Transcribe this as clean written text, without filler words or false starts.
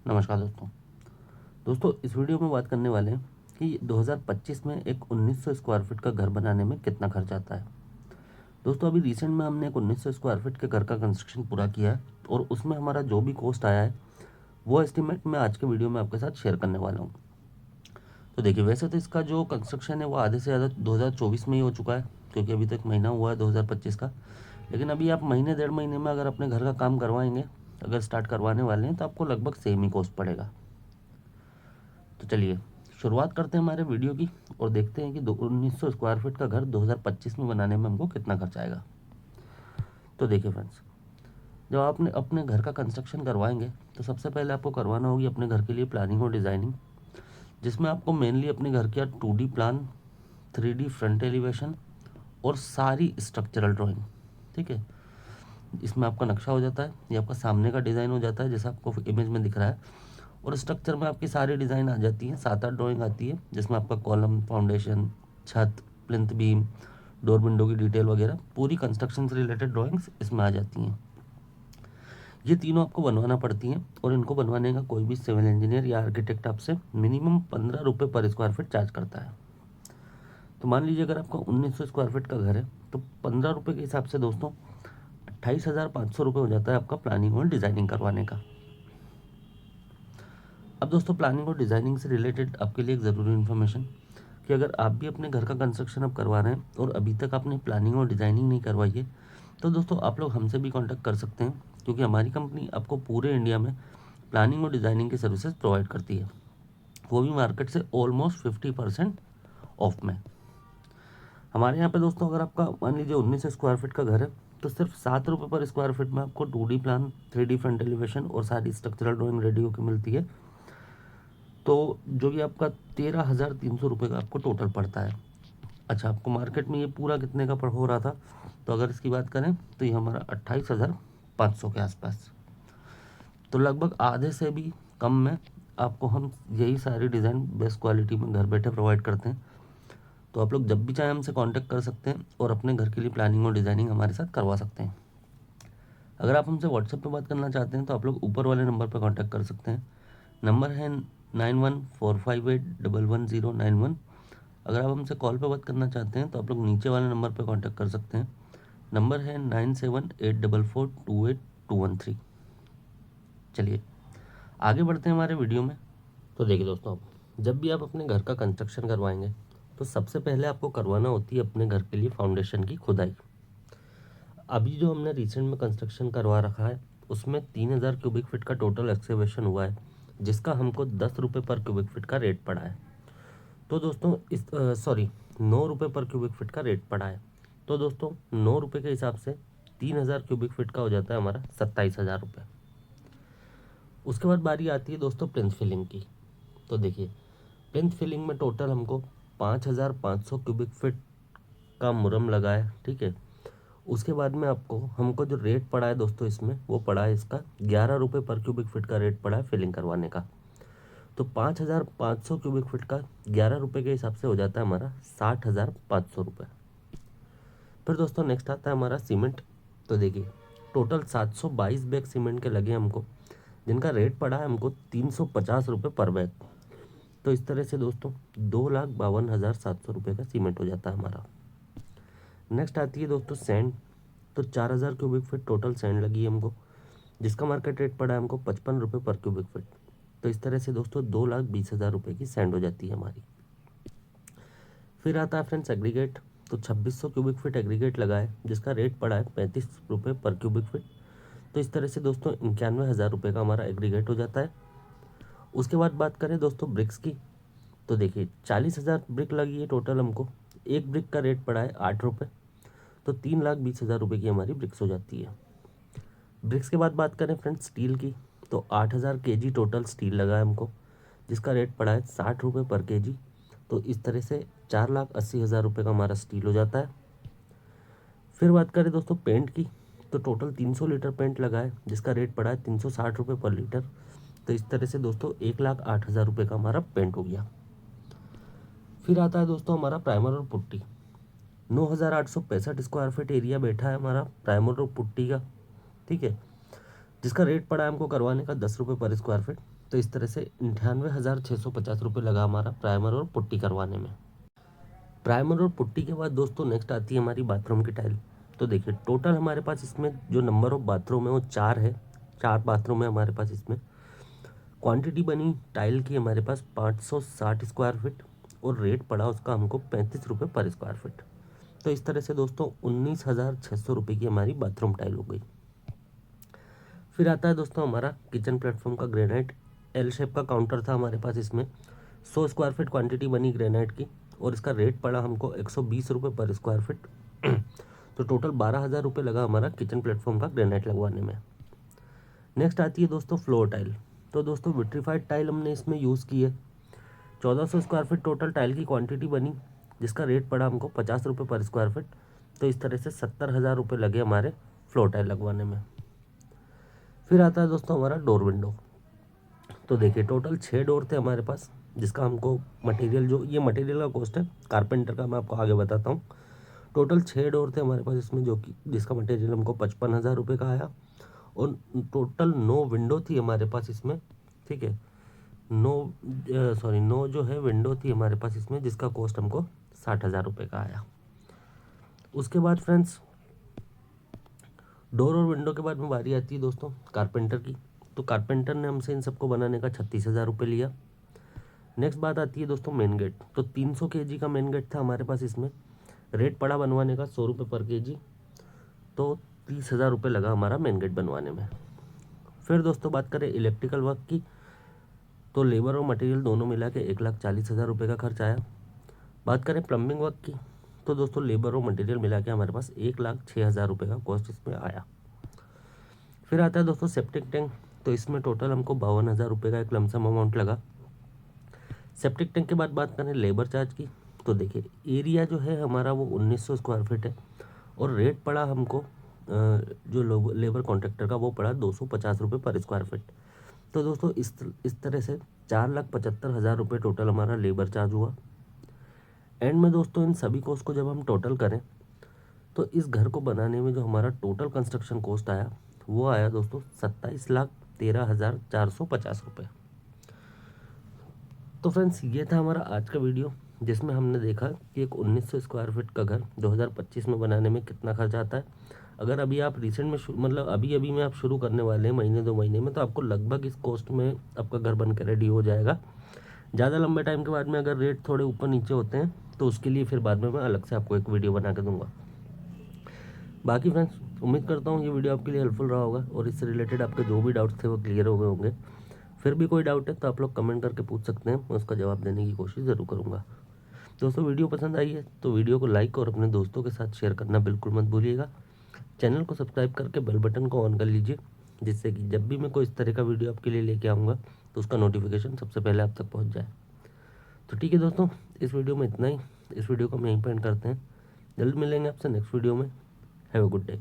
नमस्कार दोस्तों इस वीडियो में बात करने वाले हैं कि 2025 में एक 1900 स्क्वायर फीट का घर बनाने में कितना खर्च आता है। दोस्तों अभी रिसेंट में हमने एक 1900 स्क्वायर फीट के घर का कंस्ट्रक्शन पूरा किया है और उसमें हमारा जो भी कॉस्ट आया है वो एस्टिमेट मैं आज के वीडियो में आपके साथ शेयर करने वाला हूँ। तो देखिए, वैसे तो इसका जो कंस्ट्रक्शन है वो आधे से ज़्यादा 2024 में ही हो चुका है, क्योंकि अभी तक महीना हुआ है 2025 का। लेकिन अभी आप महीने डेढ़ महीने में अगर अपने घर का काम करवाएंगे, अगर स्टार्ट करवाने वाले हैं, तो आपको लगभग सेम ही कॉस्ट पड़ेगा। तो चलिए शुरुआत करते हैं हमारे वीडियो की और देखते हैं कि 1900 स्क्वायर फीट का घर 2025 में बनाने में हमको कितना खर्च आएगा। तो देखिए फ्रेंड्स, जब आपने अपने घर का कंस्ट्रक्शन करवाएंगे तो सबसे पहले आपको करवाना होगी अपने घर के लिए प्लानिंग और डिज़ाइनिंग, जिसमें आपको मेनली अपने घर का 2D plan, 3D front elevation और सारी स्ट्रक्चरल ड्राइंग, ठीक है, इसमें आपका नक्शा हो जाता है, ये आपका सामने का डिज़ाइन हो जाता है जैसा आपको इमेज में दिख रहा है। और स्ट्रक्चर में आपकी सारी डिज़ाइन आ जाती है, 7-8 ड्राइंग आती है, जिसमें आपका कॉलम, फाउंडेशन, छत, प्लिंथ बीम, डोर विंडो की डिटेल वगैरह पूरी कंस्ट्रक्शन से रिलेटेड ड्राइंग्स इसमें आ जाती हैं। ये तीनों आपको बनवाना पड़ती हैं और इनको बनवाने का कोई भी सिविल इंजीनियर या आर्किटेक्ट आपसे मिनिमम 15 रुपये पर स्क्वायर फीट चार्ज करता है। तो मान लीजिए अगर आपका 1900 स्क्वायर फीट का घर है तो 15 रुपये के हिसाब से दोस्तों 28,500 रुपये हो जाता है आपका प्लानिंग और डिज़ाइनिंग करवाने का। अब दोस्तों, प्लानिंग और डिज़ाइनिंग से रिलेटेड आपके लिए एक ज़रूरी इन्फॉर्मेशन कि अगर आप भी अपने घर का कंस्ट्रक्शन अब करवा रहे हैं और अभी तक आपने प्लानिंग और डिज़ाइनिंग नहीं करवाई है, तो दोस्तों आप लोग हमसे भी कांटेक्ट कर सकते हैं, क्योंकि हमारी कंपनी आपको पूरे इंडिया में प्लानिंग और डिज़ाइनिंग की सर्विसेज प्रोवाइड करती है, वो भी मार्केट से ऑलमोस्ट 50% ऑफ में। हमारे यहाँ पे दोस्तों अगर आपका मान लीजिए 19 स्क्वायर फीट का घर है तो सिर्फ 7 रुपये पर स्क्वायर फीट में आपको 2D plan, 3D front elevation और सारी स्ट्रक्चरल ड्राइंग रेडी होकर मिलती है। तो जो कि आपका 13,300 रुपये का आपको टोटल पड़ता है। अच्छा, आपको मार्केट में ये पूरा कितने का हो रहा था, तो अगर इसकी बात करें तो ये हमारा 28,500 के आसपास। तो लगभग आधे से भी कम में आपको हम यही सारी डिज़ाइन बेस्ट क्वालिटी में घर बैठे प्रोवाइड करते हैं। तो आप लोग जब भी चाहें हमसे कांटेक्ट कर सकते हैं और अपने घर के लिए प्लानिंग और डिज़ाइनिंग हमारे साथ करवा सकते हैं। अगर आप हमसे व्हाट्सएप पे बात करना चाहते हैं तो आप लोग ऊपर वाले नंबर पर कांटेक्ट कर सकते हैं। नंबर है 9145811091। अगर आप हमसे कॉल पे बात करना चाहते हैं तो आप लोग नीचे वाले नंबर पर कांटेक्ट कर सकते हैं। नंबर है 9784428213। चलिए आगे बढ़ते हैं हमारे वीडियो में। तो देखिए दोस्तों, जब भी आप अपने घर का कंस्ट्रक्शन करवाएंगे तो सबसे पहले आपको करवाना होती है अपने घर के लिए फाउंडेशन की खुदाई। अभी जो हमने रिसेंट में कंस्ट्रक्शन करवा रखा है उसमें 3,000 क्यूबिक फीट का टोटल एक्सकेवेशन हुआ है, जिसका हमको 10 रुपये पर क्यूबिक फीट का रेट पड़ा है। तो दोस्तों इस 9 रुपये पर क्यूबिक फीट का रेट पड़ा है। तो दोस्तों 9 रुपये के हिसाब से 3,000 क्यूबिक फीट का हो जाता है हमारा 27,000 रुपये। उसके बाद बारी आती है दोस्तों प्लिंथ फिलिंग की। तो देखिए, प्लिंथ फिलिंग में टोटल हमको 5,500 क्यूबिक फीट का मुरम लगा है, ठीक है। उसके बाद में आपको हमको जो रेट पड़ा है दोस्तों इसमें, वो पड़ा है इसका 11 रुपये पर क्यूबिक फीट का रेट पड़ा है फिलिंग करवाने का। तो 5,500 क्यूबिक फीट का 11 रुपये के हिसाब से हो जाता है हमारा 60,500 रुपये। फिर दोस्तों नेक्स्ट आता है हमारा सीमेंट। तो देखिए, टोटल 722 बैग सीमेंट के लगे हमको, जिनका रेट पड़ा है हमको 350 रुपये पर बैग। तो इस तरह से दोस्तों 2,52,700 रुपये का सीमेंट हो जाता है हमारा। नेक्स्ट आती है दोस्तों सैंड। तो 4,000 क्यूबिक फीट टोटल सैंड लगी है हमको, जिसका मार्केट रेट पड़ा है हमको 55 रुपये पर क्यूबिक फीट। तो इस तरह से दोस्तों 2,20,000 रुपये की सैंड हो जाती है हमारी। फिर आता है फ्रेंड्स एग्रीगेट। तो 2,600 क्यूबिक फीट एग्रीगेट लगा है, जिसका रेट पड़ा है 35 रुपये पर क्यूबिक फीट। तो इस तरह से दोस्तों 91,000 रुपये का हमारा एग्रीगेट हो जाता है। उसके बाद बात करें दोस्तों ब्रिक्स की। तो देखिए 40,000 ब्रिक लगी है टोटल हमको, एक ब्रिक का रेट पड़ा है 8 रुपये। तो 3,20,000 रुपये की हमारी ब्रिक्स हो जाती है। ब्रिक्स के बाद बात करें फ्रेंड्स स्टील की। तो 8,000 केजी टोटल स्टील लगा है हमको, जिसका रेट पड़ा है 60 रुपये पर केजी। तो इस तरह से 4,80,000 रुपये का हमारा स्टील हो जाता है। फिर बात करें दोस्तों पेंट की। तो टोटल 300 लीटर पेंट लगा है, जिसका रेट पड़ा है 360 रुपये पर लीटर। तो इस तरह से दोस्तों 1,08,000 रुपये का हमारा पेंट हो गया। फिर आता है दोस्तों हमारा प्राइमर और पुट्टी। 9,865 स्क्वायर फीट एरिया बैठा है हमारा प्राइमर और पुट्टी का, ठीक है, जिसका रेट पड़ा है हमको करवाने का 10 रुपये पर स्क्वायर फीट। तो इस तरह से 98,650 रुपये लगा हमारा प्राइमर और पुट्टी करवाने में। प्राइमर और पुट्टी के बाद दोस्तों नेक्स्ट आती है हमारी बाथरूम की टाइल। तो देखिए टोटल हमारे पास इसमें जो नंबर ऑफ बाथरूम है वो 4 है, 4 बाथरूम है हमारे पास इसमें। क्वांटिटी बनी टाइल की हमारे पास 560 स्क्वायर फीट और रेट पड़ा उसका हमको 35 रुपये पर स्क्वायर फीट। तो इस तरह से दोस्तों 19,600 रुपये की हमारी बाथरूम टाइल हो गई। फिर आता है दोस्तों हमारा किचन प्लेटफॉर्म का ग्रेनाइट। एल शेप का काउंटर था हमारे पास, इसमें 100 स्क्वायर फीट क्वांटिटी बनी ग्रेनाइट की और इसका रेट पड़ा हमको 120 रुपये पर स्क्वायर फीट। तो टोटल 12,000 रुपये लगा हमारा किचन प्लेटफॉर्म का ग्रेनाइट लगवाने में। नेक्स्ट आती है दोस्तों फ्लोर टाइल। तो दोस्तों विट्रीफाइड टाइल हमने इसमें यूज़ की है। 1400 स्क्वायर फीट टोटल टाइल की क्वांटिटी बनी, जिसका रेट पड़ा हमको 50 रुपये पर स्क्वायर फीट। तो इस तरह से 70,000 रुपये लगे हमारे फ्लोर टाइल लगवाने में। फिर आता है दोस्तों हमारा डोर विंडो। तो देखिए टोटल 6 डोर थे हमारे पास, जिसका हमको मटेरियल, जो ये मटेरियल का कॉस्ट है कारपेंटर का, मैं आपको आगे बताता हूँ। टोटल 6 डोर थे हमारे पास इसमें, जो कि जिसका मटेरियल हमको 55,000 रुपये का आया। और टोटल 9 विंडो थी हमारे पास इसमें, ठीक है। 9 जो है विंडो थी हमारे पास इसमें, जिसका कॉस्ट हमको 60,000 रुपये का आया। उसके बाद फ्रेंड्स डोर और विंडो के बाद में बारी आती है दोस्तों कारपेंटर की। तो कारपेंटर ने हमसे इन सबको बनाने का 36,000 रुपये लिया। नेक्स्ट बात आती है दोस्तों मेन गेट। तो 300 kg का मेन गेट था हमारे पास इसमें, रेट पड़ा बनवाने का 100 रुपये पर kg। तो 30,000 रुपये लगा हमारा मेन गेट बनवाने में। फिर दोस्तों बात करें इलेक्ट्रिकल वर्क की, तो लेबर और मटेरियल दोनों मिला के 1,40,000 रुपये का खर्च आया। बात करें प्लम्बिंग वर्क की, तो दोस्तों लेबर और मटेरियल मिला के हमारे पास 1,06,000 रुपये का कॉस्ट इसमें आया। फिर आता है दोस्तों सेप्टिक टैंक। तो इसमें टोटल हमको 52,000 रुपये का एक लमसम अमाउंट लगा। सेप्टिक टैंक के बाद बात करें लेबर चार्ज की, तो देखिए एरिया जो है हमारा वो 1900 स्क्वायर फीट है और रेट पड़ा हमको जो लेबर कॉन्ट्रैक्टर का वो पड़ा 250 रुपये पर स्क्वायर फीट। तो दोस्तों इस तरह से 4,75,000 रुपये टोटल हमारा लेबर चार्ज हुआ। एंड में दोस्तों इन सभी कॉस्ट को जब हम टोटल करें तो इस घर को बनाने में जो हमारा टोटल कंस्ट्रक्शन कॉस्ट आया वो आया दोस्तों 27,13,450 रुपये। तो फ्रेंड्स ये था हमारा आज का वीडियो, जिसमें हमने देखा कि एक 1900 स्क्वायर फीट का घर 2025 में बनाने में कितना खर्च आता है। अगर अभी आप रिसेंट में मतलब अभी में आप शुरू करने वाले हैं महीने 2 महीने में, तो आपको लगभग इस कॉस्ट में आपका घर बन के रेडी हो जाएगा। ज़्यादा लंबे टाइम के बाद में अगर रेट थोड़े ऊपर नीचे होते हैं तो उसके लिए फिर बाद में मैं अलग से आपको एक वीडियो बना के दूंगा। बाकी फ्रेंड्स उम्मीद करता हूँ ये वीडियो आपके लिए हेल्पफुल रहा होगा और इससे रिलेटेड आपके जो भी डाउट्स थे वो क्लियर हो गए होंगे। फिर भी कोई डाउट है तो आप लोग कमेंट करके पूछ सकते हैं, मैं उसका जवाब देने की कोशिश ज़रूर करूँगा। दोस्तों वीडियो पसंद आई है तो वीडियो को लाइक और अपने दोस्तों के साथ शेयर करना बिल्कुल मत भूलिएगा। चैनल को सब्सक्राइब करके बेल बटन को ऑन कर लीजिए, जिससे कि जब भी मैं कोई इस तरह का वीडियो आपके लिए लेके आऊँगा तो उसका नोटिफिकेशन सबसे पहले आप तक पहुँच जाए। तो ठीक है दोस्तों, इस वीडियो में इतना ही। इस वीडियो को हम यहीं पर एंड करते हैं। जल्द मिलेंगे आपसे नेक्स्ट वीडियो में। Have a good day.